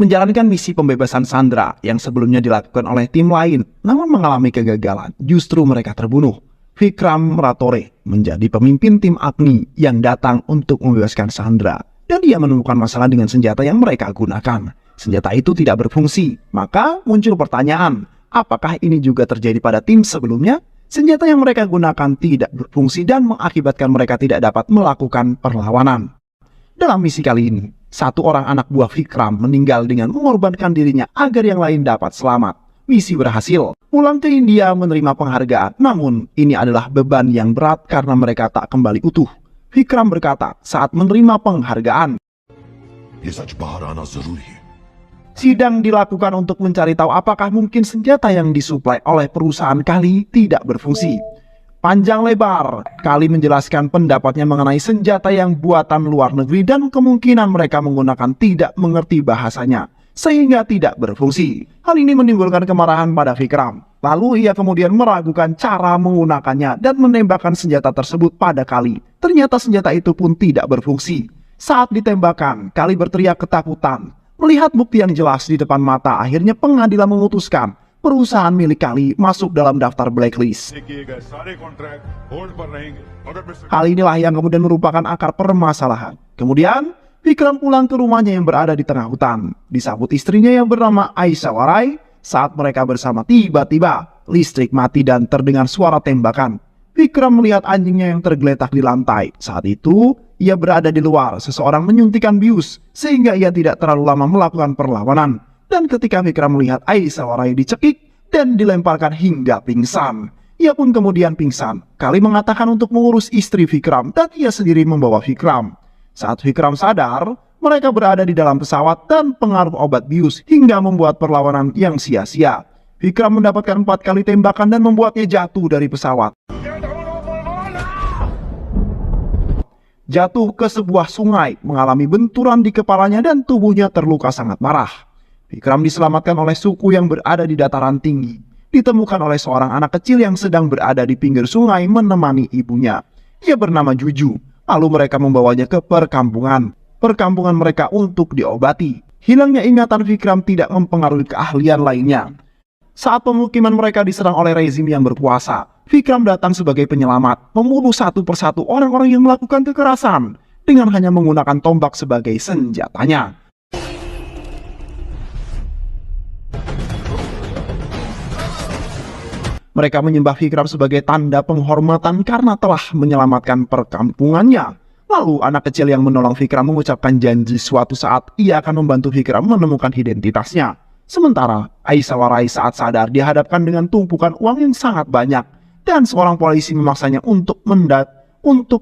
Menjalankan misi pembebasan Sandra yang sebelumnya dilakukan oleh tim lain, namun mengalami kegagalan, justru mereka terbunuh. Vikram Ratore menjadi pemimpin tim Agni yang datang untuk membebaskan Sandra, dan dia menemukan masalah dengan senjata yang mereka gunakan. Senjata itu tidak berfungsi, maka muncul pertanyaan, apakah ini juga terjadi pada tim sebelumnya? Senjata yang mereka gunakan tidak berfungsi dan mengakibatkan mereka tidak dapat melakukan perlawanan. Dalam misi kali ini, satu orang anak buah Vikram meninggal dengan mengorbankan dirinya agar yang lain dapat selamat. Misi berhasil, pulang ke India menerima penghargaan, namun ini adalah beban yang berat karena mereka tak kembali utuh. Vikram berkata saat menerima penghargaan, sidang dilakukan untuk mencari tahu apakah mungkin senjata yang disuplai oleh perusahaan Kali tidak berfungsi. Panjang lebar, Kali menjelaskan pendapatnya mengenai senjata yang buatan luar negeri dan kemungkinan mereka menggunakan tidak mengerti bahasanya, sehingga tidak berfungsi. Hal ini menimbulkan kemarahan pada Vikram. Lalu ia kemudian meragukan cara menggunakannya dan menembakkan senjata tersebut pada Kali. Ternyata senjata itu pun tidak berfungsi. Saat ditembakkan, Kali berteriak ketakutan. Melihat bukti yang jelas di depan mata, akhirnya pengadilan memutuskan perusahaan milik Kali masuk dalam daftar blacklist. Hal inilah yang kemudian merupakan akar permasalahan. Kemudian, Vikram pulang ke rumahnya yang berada di tengah hutan. Disambut istrinya yang bernama Aishwarya. Saat mereka bersama, tiba-tiba listrik mati dan terdengar suara tembakan. Vikram melihat anjingnya yang tergeletak di lantai. Saat itu, ia berada di luar. Seseorang menyuntikkan bius, sehingga ia tidak terlalu lama melakukan perlawanan. Dan ketika Vikram melihat Aishwarya dicekik dan dilemparkan hingga pingsan, ia pun kemudian pingsan. Kali mengatakan untuk mengurus istri Vikram dan ia sendiri membawa Vikram. Saat Vikram sadar, mereka berada di dalam pesawat dan pengaruh obat bius hingga membuat perlawanan yang sia-sia. Vikram mendapatkan 4 kali tembakan dan membuatnya jatuh dari pesawat. Jatuh ke sebuah sungai, mengalami benturan di kepalanya dan tubuhnya terluka sangat parah. Vikram diselamatkan oleh suku yang berada di dataran tinggi. Ditemukan oleh seorang anak kecil yang sedang berada di pinggir sungai menemani ibunya. Ia bernama Juju. Lalu mereka membawanya ke perkampungan mereka untuk diobati. Hilangnya ingatan Vikram tidak mempengaruhi keahlian lainnya. Saat pemukiman mereka diserang oleh rezim yang berkuasa, Vikram datang sebagai penyelamat, membunuh satu persatu orang-orang yang melakukan kekerasan dengan hanya menggunakan tombak sebagai senjatanya. Mereka menyembah Vikram sebagai tanda penghormatan karena telah menyelamatkan perkampungannya. Lalu anak kecil yang menolong Vikram mengucapkan janji suatu saat ia akan membantu Vikram menemukan identitasnya. Sementara Aishwarya saat sadar dihadapkan dengan tumpukan uang yang sangat banyak dan seorang polisi memaksanya untuk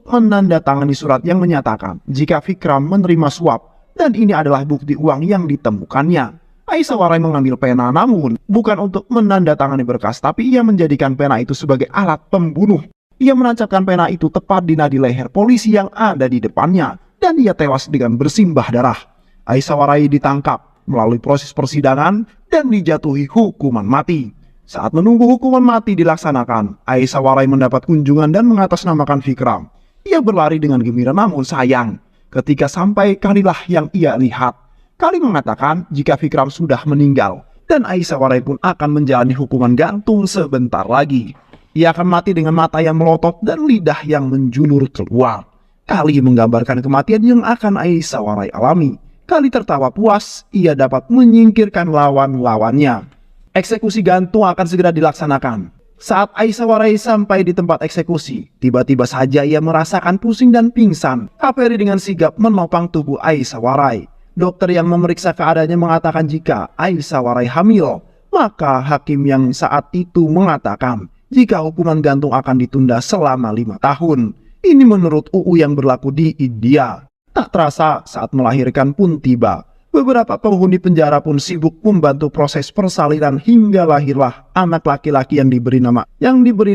menandatangani surat yang menyatakan jika Vikram menerima suap dan ini adalah bukti uang yang ditemukannya. Aishwarya mengambil pena namun bukan untuk menandatangani berkas, tapi ia menjadikan pena itu sebagai alat pembunuh. Ia menancapkan pena itu tepat di nadi leher polisi yang ada di depannya dan ia tewas dengan bersimbah darah. Aishwarya ditangkap melalui proses persidangan dan dijatuhi hukuman mati. Saat menunggu hukuman mati dilaksanakan, Aishwarya mendapat kunjungan dan mengatasnamakan Vikram. Ia berlari dengan gembira namun sayang, ketika sampai Kalilah yang ia lihat. Kali mengatakan jika Vikram sudah meninggal dan Aishwarya pun akan menjalani hukuman gantung sebentar lagi. Ia akan mati dengan mata yang melotot dan lidah yang menjulur keluar. Kali menggambarkan kematian yang akan Aishwarya alami. Kali tertawa puas, ia dapat menyingkirkan lawan-lawannya. Eksekusi gantung akan segera dilaksanakan. Saat Aishwarya sampai di tempat eksekusi, tiba-tiba saja ia merasakan pusing dan pingsan. Kaperi dengan sigap menopang tubuh Aishwarya. Dokter yang memeriksa keadaannya mengatakan jika Aishwarya hamil, maka hakim yang saat itu mengatakan jika hukuman gantung akan ditunda selama 5 tahun. Ini menurut UU yang berlaku di India. Tak terasa saat melahirkan pun tiba. Beberapa penghuni penjara pun sibuk membantu proses persalinan hingga lahirlah anak laki-laki yang diberi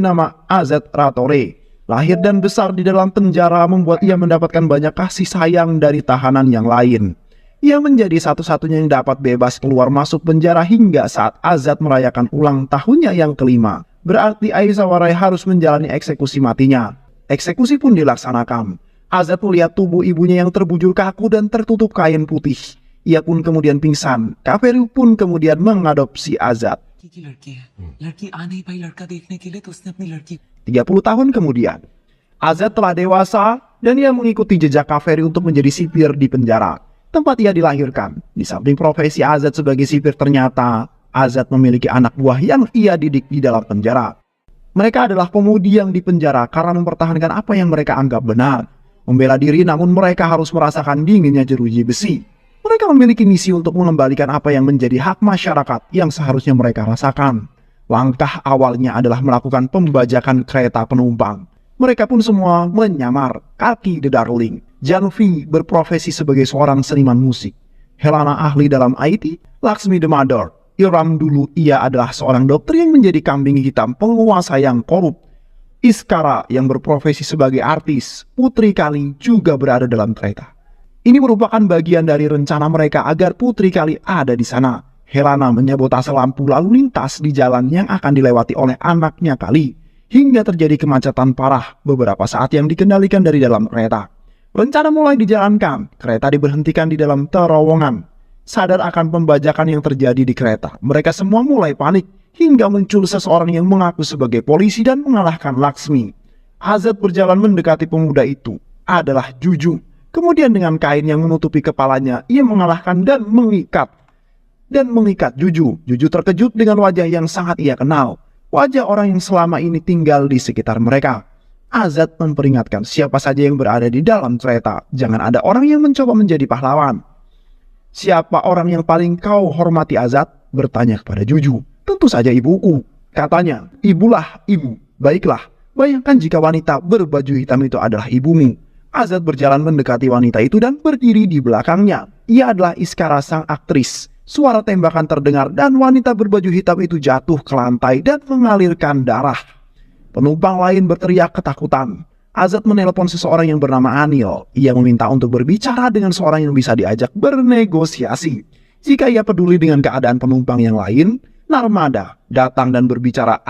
nama Azat Ratore. Lahir dan besar di dalam penjara membuat ia mendapatkan banyak kasih sayang dari tahanan yang lain. Ia menjadi satu-satunya yang dapat bebas keluar masuk penjara hingga saat Azad merayakan ulang tahunnya yang kelima. Berarti Aisyah Warai harus menjalani eksekusi matinya. Eksekusi pun dilaksanakan. Azad melihat tubuh ibunya yang terbujur kaku dan tertutup kain putih. Ia pun kemudian pingsan. Kaferi pun kemudian mengadopsi Azad. 30 tahun kemudian, Azad telah dewasa dan ia mengikuti jejak Kaferi untuk menjadi sipir di penjara, tempat ia dilahirkan. Di samping profesi Azad sebagai sipir, ternyata Azad memiliki anak buah yang ia didik di dalam penjara. Mereka adalah pemudi yang dipenjara karena mempertahankan apa yang mereka anggap benar. Membela diri, namun mereka harus merasakan dinginnya jeruji besi. Mereka memiliki misi untuk mengembalikan apa yang menjadi hak masyarakat yang seharusnya mereka rasakan. Langkah awalnya adalah melakukan pembajakan kereta penumpang. Mereka pun semua menyamar. Kalki the Darling, Janvi berprofesi sebagai seorang seniman musik, Helana ahli dalam IT, Laksmi the Mother, Iram dulu ia adalah seorang dokter yang menjadi kambing hitam penguasa yang korup, Iskara yang berprofesi sebagai artis, Putri Kali juga berada dalam kereta. Ini merupakan bagian dari rencana mereka agar Putri Kali ada di sana. Helana menyabotase lampu lalu lintas di jalan yang akan dilewati oleh anaknya Kali, hingga terjadi kemacetan parah beberapa saat yang dikendalikan dari dalam kereta. Rencana mulai dijalankan, kereta diberhentikan di dalam terowongan. Sadar akan pembajakan yang terjadi di kereta, mereka semua mulai panik, hingga muncul seseorang yang mengaku sebagai polisi dan mengalahkan Laksmi. Azad berjalan mendekati pemuda itu, adalah Juju. Kemudian dengan kain yang menutupi kepalanya, ia mengalahkan dan mengikat Juju. Juju terkejut dengan wajah yang sangat ia kenal, wajah orang yang selama ini tinggal di sekitar mereka. Azad memperingatkan siapa saja yang berada di dalam kereta, jangan ada orang yang mencoba menjadi pahlawan. Siapa orang yang paling kau hormati, Azad? Bertanya kepada Juju. Tentu saja ibuku, katanya. Ibulah ibu. Baiklah, bayangkan jika wanita berbaju hitam itu adalah ibumu. Azad berjalan mendekati wanita itu dan berdiri di belakangnya. Ia adalah Iskara, sang aktris. Suara tembakan terdengar dan wanita berbaju hitam itu jatuh ke lantai dan mengalirkan darah. Penumpang lain berteriak ketakutan. Azad menelpon seseorang yang bernama Anil. Ia meminta untuk berbicara dengan seorang yang bisa diajak bernegosiasi. Jika ia peduli dengan keadaan penumpang yang lain, Narmada datang dan berbicara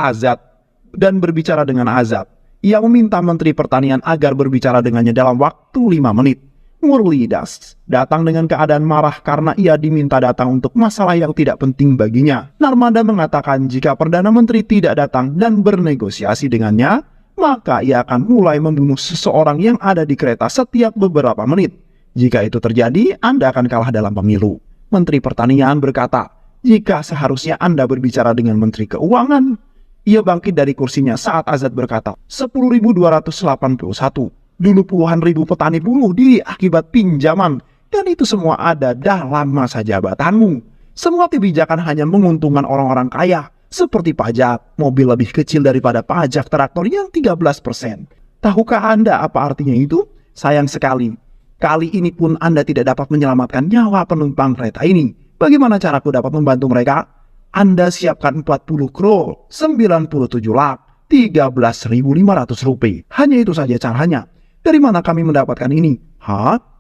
dengan Azad. Ia meminta Menteri Pertanian agar berbicara dengannya dalam waktu 5 menit. Murli Das datang dengan keadaan marah karena ia diminta datang untuk masalah yang tidak penting baginya. Narmada mengatakan jika Perdana Menteri tidak datang dan bernegosiasi dengannya, maka ia akan mulai membunuh seseorang yang ada di kereta setiap beberapa menit. Jika itu terjadi, Anda akan kalah dalam pemilu. Menteri Pertanian berkata, jika seharusnya Anda berbicara dengan Menteri Keuangan. Ia bangkit dari kursinya saat Azad berkata, 10.281. Dulu puluhan ribu petani bunuh diri akibat pinjaman, dan itu semua ada dalam masa jabatanmu. Semua kebijakan hanya menguntungkan orang-orang kaya, seperti pajak mobil lebih kecil daripada pajak traktor yang 13%. Tahukah Anda apa artinya itu? Sayang sekali, kali ini pun Anda tidak dapat menyelamatkan nyawa penumpang kereta ini. Bagaimana caraku dapat membantu mereka? Anda siapkan 40 crore, 97 lak, 13.500 rupiah. Hanya itu saja caranya. Dari mana kami mendapatkan ini?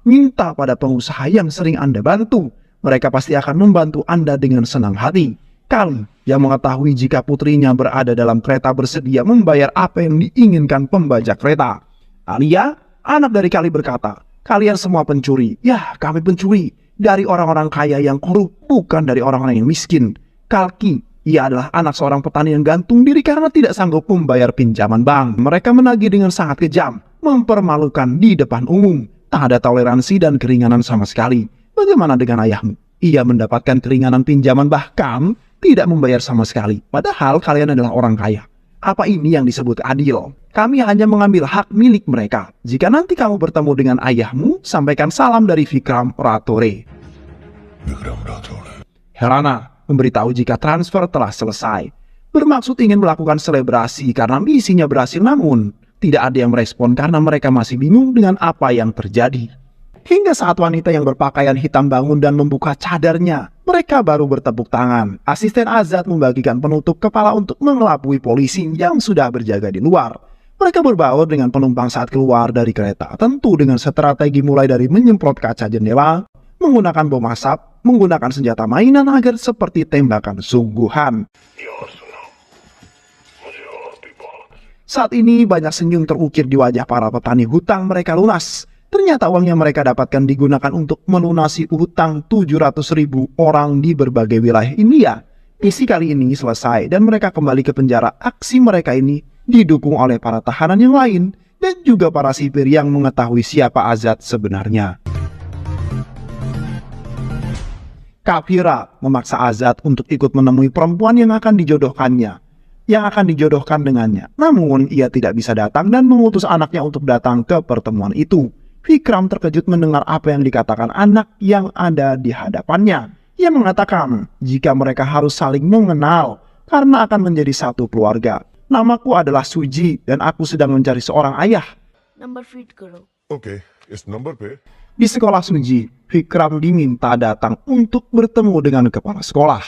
Minta pada pengusaha yang sering Anda bantu. Mereka pasti akan membantu Anda dengan senang hati. Kali yang mengetahui jika putrinya berada dalam kereta bersedia membayar apa yang diinginkan pembajak kereta. Alia, anak dari Kali berkata, kalian semua pencuri. Ya, kami pencuri. Dari orang-orang kaya yang korup, bukan dari orang-orang yang miskin. Kalki, ia adalah anak seorang petani yang gantung diri karena tidak sanggup membayar pinjaman bank. Mereka menagih dengan sangat kejam, mempermalukan di depan umum. Tak ada toleransi dan keringanan sama sekali. Bagaimana dengan ayahmu? Ia mendapatkan keringanan pinjaman bahkan tidak membayar sama sekali. Padahal kalian adalah orang kaya. Apa ini yang disebut adil? Kami hanya mengambil hak milik mereka. Jika nanti kamu bertemu dengan ayahmu, sampaikan salam dari Vikram Ratore. Helana memberitahu jika transfer telah selesai. Bermaksud ingin melakukan selebrasi karena misinya berhasil, namun tidak ada yang merespon karena mereka masih bingung dengan apa yang terjadi. Hingga saat wanita yang berpakaian hitam bangun dan membuka cadarnya, mereka baru bertepuk tangan. Asisten Azad membagikan penutup kepala untuk mengelabui polisi yang sudah berjaga di luar. Mereka berbaur dengan penumpang saat keluar dari kereta, tentu dengan strategi mulai dari menyemprot kaca jendela, menggunakan bom asap, menggunakan senjata mainan agar seperti tembakan sungguhan. Saat ini banyak senyum terukir di wajah para petani hutang mereka lunas. Ternyata uang yang mereka dapatkan digunakan untuk melunasi hutang 700.000 orang di berbagai wilayah India. Misi kali ini selesai dan mereka kembali ke penjara. Aksi mereka ini didukung oleh para tahanan yang lain dan juga para sipir yang mengetahui siapa Azad sebenarnya. Kafira memaksa Azad untuk ikut menemui perempuan yang akan dijodohkan dengannya. Namun ia tidak bisa datang dan mengutus anaknya untuk datang ke pertemuan itu. Vikram terkejut mendengar apa yang dikatakan anak yang ada di hadapannya. Ia mengatakan jika mereka harus saling mengenal karena akan menjadi satu keluarga. Namaku adalah Suji dan aku sedang mencari seorang ayah. Number feed karo. Okay, इस नंबर पे Di sekolah Suji, Vikram diminta datang untuk bertemu dengan kepala sekolah.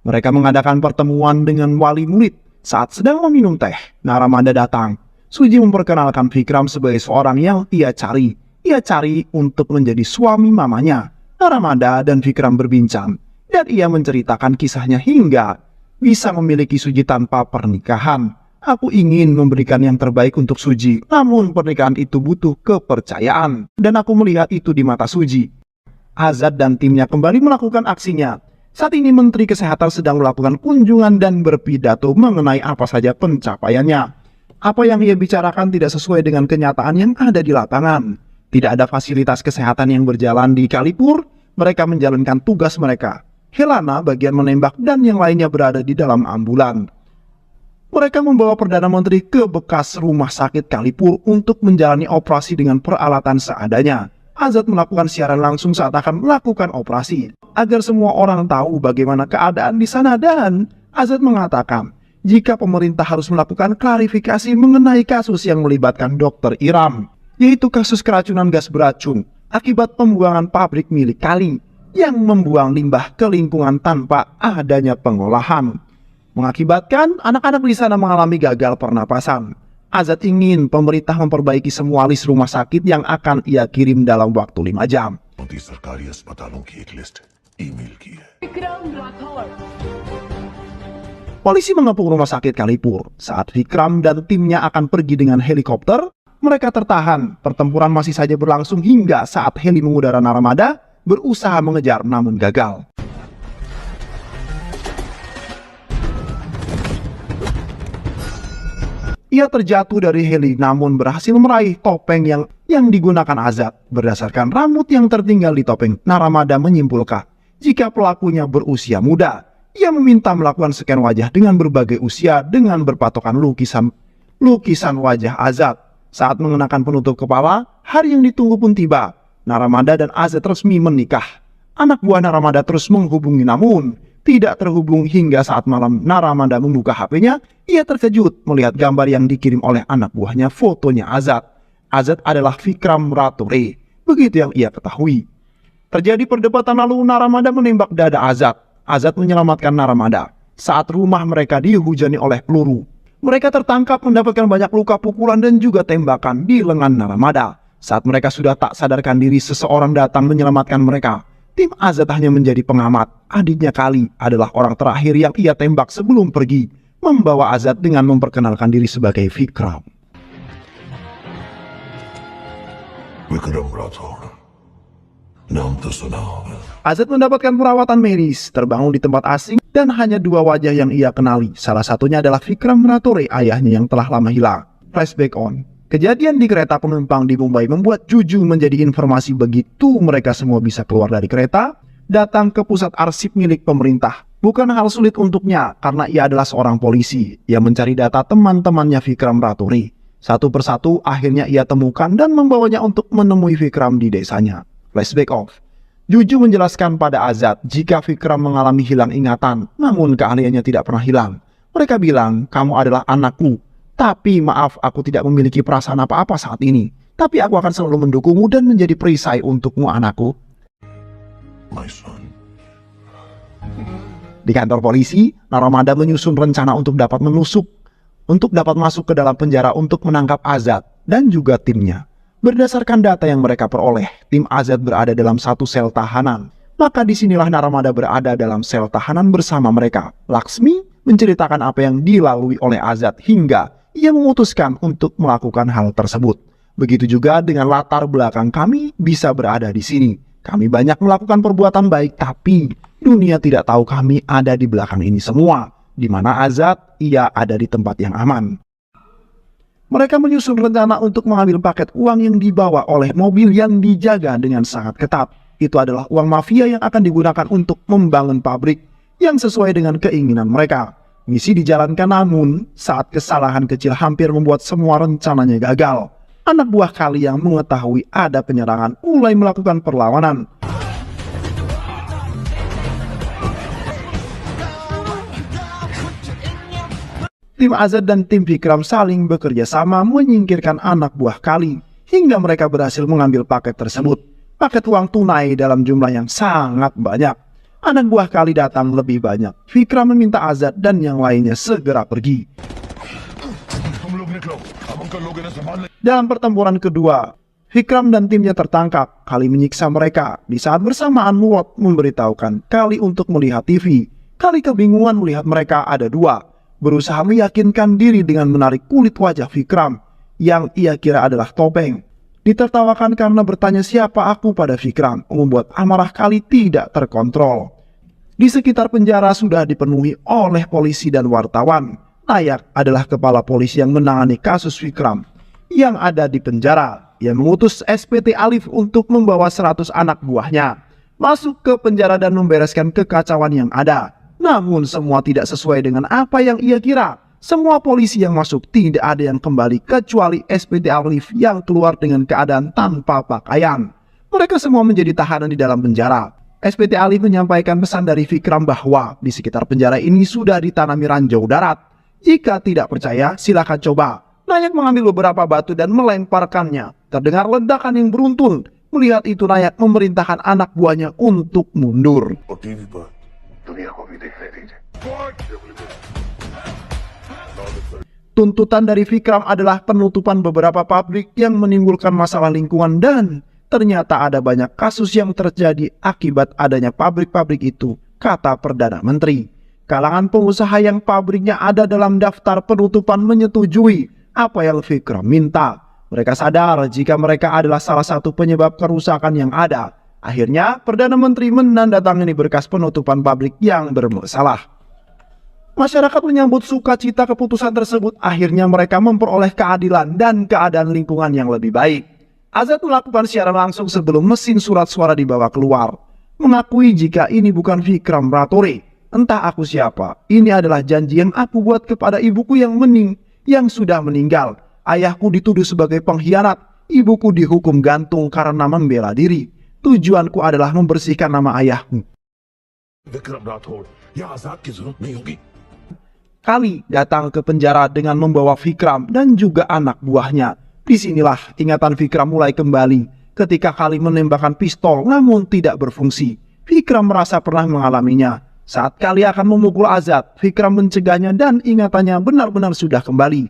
Mereka mengadakan pertemuan dengan wali murid. Saat sedang meminum teh, Naramada datang. Suji memperkenalkan Vikram sebagai seorang yang ia cari. Ia cari untuk menjadi suami mamanya. Naramada dan Vikram berbincang, dan ia menceritakan kisahnya hingga bisa memiliki Suji tanpa pernikahan. Aku ingin memberikan yang terbaik untuk Suji, namun pernikahan itu butuh kepercayaan. Dan aku melihat itu di mata Suji. Azad dan timnya kembali melakukan aksinya. Saat ini Menteri Kesehatan sedang melakukan kunjungan dan berpidato mengenai apa saja pencapaiannya. Apa yang ia bicarakan tidak sesuai dengan kenyataan yang ada di lapangan. Tidak ada fasilitas kesehatan yang berjalan di Kalipur. Mereka menjalankan tugas mereka. Helana bagian menembak dan yang lainnya berada di dalam ambulan. Mereka membawa Perdana Menteri ke bekas rumah sakit Kalipur untuk menjalani operasi dengan peralatan seadanya. Azad melakukan siaran langsung saat akan melakukan operasi, agar semua orang tahu bagaimana keadaan di sana, dan Azad mengatakan jika pemerintah harus melakukan klarifikasi mengenai kasus yang melibatkan Dr. Iram, yaitu kasus keracunan gas beracun akibat pembuangan pabrik milik Kali yang membuang limbah ke lingkungan tanpa adanya pengolahan, mengakibatkan anak-anak di sana mengalami gagal pernapasan. Azad ingin pemerintah memperbaiki semua list rumah sakit yang akan ia kirim dalam waktu 5 jam. मोदी सरकारी अस्पतालों की एक list email की है। Vikram Rathore. Polisi mengepung rumah sakit Kalipur. Saat Vikram dan timnya akan pergi dengan helikopter, mereka tertahan. Pertempuran masih saja berlangsung hingga saat heli mengudara Naramada berusaha mengejar namun gagal. Ia terjatuh dari heli namun berhasil meraih topeng yang digunakan Azad. Berdasarkan rambut yang tertinggal di topeng, Naramada menyimpulkan jika pelakunya berusia muda. Ia meminta melakukan scan wajah dengan berbagai usia dengan berpatokan lukisan wajah Azad. Saat mengenakan penutup kepala, hari yang ditunggu pun tiba. Naramada dan Azad resmi menikah. Anak buah Naramada terus menghubungi namun tidak terhubung hingga saat malam Naramada membuka HP-nya. Ia terkejut melihat gambar yang dikirim oleh anak buahnya, fotonya Azad. Azad adalah Vikram Rathore. Begitu yang ia ketahui. Terjadi perdebatan lalu Naramada menembak dada Azad. Azad menyelamatkan Naramada saat rumah mereka dihujani oleh peluru. Mereka tertangkap mendapatkan banyak luka pukulan dan juga tembakan di lengan Naramada. Saat mereka sudah tak sadarkan diri, seseorang datang menyelamatkan mereka. Tim Azad hanya menjadi pengamat. Adiknya Kali adalah orang terakhir yang ia tembak sebelum pergi, membawa Azad dengan memperkenalkan diri sebagai Vikram. Vikram राठौर नाम तो सुना होगा। Azad mendapatkan perawatan medis, terbangun di tempat asing, dan hanya 2 wajah yang ia kenali. Salah satunya adalah Vikram Rathore, ayahnya yang telah lama hilang. Flashback on. Kejadian di kereta penumpang di Mumbai membuat Juju menjadi informasi. Begitu mereka semua bisa keluar dari kereta, datang ke pusat arsip milik pemerintah. Bukan hal sulit untuknya karena ia adalah seorang polisi. Ia mencari data teman-temannya Vikram Rathore. Satu persatu akhirnya ia temukan dan membawanya untuk menemui Vikram di desanya. Flashback off. Juju menjelaskan pada Azad jika Vikram mengalami hilang ingatan, namun keahliannya tidak pernah hilang. Mereka bilang, kamu adalah anakku. Tapi maaf, aku tidak memiliki perasaan apa-apa saat ini. Tapi aku akan selalu mendukungmu dan menjadi perisai untukmu, anakku. My son. Di kantor polisi, Naramada menyusun rencana untuk dapat menusuk untuk dapat masuk ke dalam penjara untuk menangkap Azad dan juga timnya. Berdasarkan data yang mereka peroleh, tim Azad berada dalam satu sel tahanan. Maka disinilah Narmada berada dalam sel tahanan bersama mereka. Laksmi menceritakan apa yang dilalui oleh Azad hingga ia memutuskan untuk melakukan hal tersebut. Begitu juga dengan latar belakang kami bisa berada di sini. Kami banyak melakukan perbuatan baik, tapi dunia tidak tahu kami ada di belakang ini semua. Di mana Azad, ia ada di tempat yang aman. Mereka menyusun rencana untuk mengambil paket uang yang dibawa oleh mobil yang dijaga dengan sangat ketat. Itu adalah uang mafia yang akan digunakan untuk membangun pabrik yang sesuai dengan keinginan mereka. Misi dijalankan, namun saat kesalahan kecil hampir membuat semua rencananya gagal. Anak buah Kali yang mengetahui ada penyerangan mulai melakukan perlawanan. Tim Azad dan tim Vikram saling bekerja sama menyingkirkan anak buah Kali hingga mereka berhasil mengambil paket tersebut. Paket uang tunai dalam jumlah yang sangat banyak. Anak buah Kali datang lebih banyak. Vikram meminta Azad dan yang lainnya segera pergi. Dalam pertempuran kedua, Vikram dan timnya tertangkap. Kali menyiksa mereka. Di saat bersamaan, Murad memberitahukan Kali untuk melihat TV. Kali kebingungan melihat mereka ada dua. Berusaha meyakinkan diri dengan menarik kulit wajah Vikram yang ia kira adalah topeng. Ditertawakan karena bertanya siapa aku pada Vikram, membuat amarah Kali tidak terkontrol. Di sekitar penjara sudah dipenuhi oleh polisi dan wartawan. Nayak adalah kepala polisi yang menangani kasus Vikram yang ada di penjara. Ia mengutus SPT Alif untuk membawa 100 anak buahnya masuk ke penjara dan membereskan kekacauan yang ada. Namun semua tidak sesuai dengan apa yang ia kira. Semua polisi yang masuk tidak ada yang kembali kecuali SPT Alif yang keluar dengan keadaan tanpa pakaian. Mereka semua menjadi tahanan di dalam penjara. SPT Alif menyampaikan pesan dari Vikram bahwa di sekitar penjara ini sudah ditanami ranjau darat. Jika tidak percaya, silakan coba. Nayak mengambil beberapa batu dan melemparkannya. Terdengar ledakan yang beruntun. Melihat itu, Nayak memerintahkan anak buahnya untuk mundur. और टीवी पर दुनिया को भी देखने दीजिए। Tuntutan dari Vikram adalah penutupan beberapa pabrik yang menimbulkan masalah lingkungan, dan ternyata ada banyak kasus yang terjadi akibat adanya pabrik-pabrik itu, kata Perdana Menteri. Kalangan pengusaha yang pabriknya ada dalam daftar penutupan menyetujui apa yang Vikram minta. Mereka sadar jika mereka adalah salah satu penyebab kerusakan yang ada. Akhirnya, Perdana Menteri menandatangani berkas penutupan pabrik yang bermasalah. Masyarakat menyambut sukacita keputusan tersebut. Akhirnya mereka memperoleh keadilan dan keadaan lingkungan yang lebih baik. Azad melakukan siaran langsung sebelum mesin surat suara dibawa keluar. Mengakui jika ini bukan Vikram Ratore. Entah aku siapa. Ini adalah janji yang aku buat kepada ibuku yang sudah meninggal. Ayahku dituduh sebagai pengkhianat. Ibuku dihukum gantung karena membela diri. Tujuanku adalah membersihkan nama ayahku. Vikram राठौड़ या आजाद की जरूरत नहीं होगी। Kali datang ke penjara dengan membawa Vikram dan juga anak buahnya. Disinilah ingatan Vikram mulai kembali ketika Kali menembakkan pistol namun tidak berfungsi. Vikram merasa pernah mengalaminya. Saat Kali akan memukul Azad, Vikram mencegahnya dan ingatannya benar-benar sudah kembali.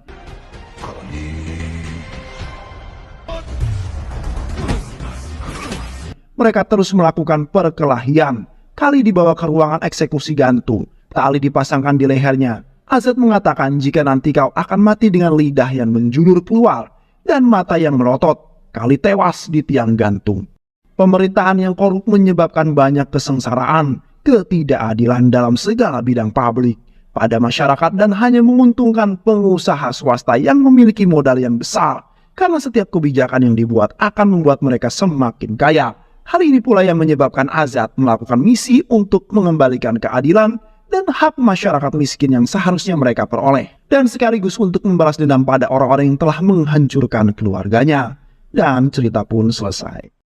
Mereka terus melakukan perkelahian. Kali dibawa ke ruangan eksekusi gantung. Tali dipasangkan di lehernya. Azad mengatakan jika nanti kau akan mati dengan lidah yang menjulur keluar dan mata yang melotot. Kali tewas di tiang gantung. Pemerintahan yang korup menyebabkan banyak kesengsaraan, ketidakadilan dalam segala bidang publik pada masyarakat, dan hanya menguntungkan pengusaha swasta yang memiliki modal yang besar. Karena setiap kebijakan yang dibuat akan membuat mereka semakin kaya. Hal ini pula yang menyebabkan Azad melakukan misi untuk mengembalikan keadilan dan hak masyarakat miskin yang seharusnya mereka peroleh. Dan sekaligus untuk membalas dendam pada orang-orang yang telah menghancurkan keluarganya. Dan cerita pun selesai.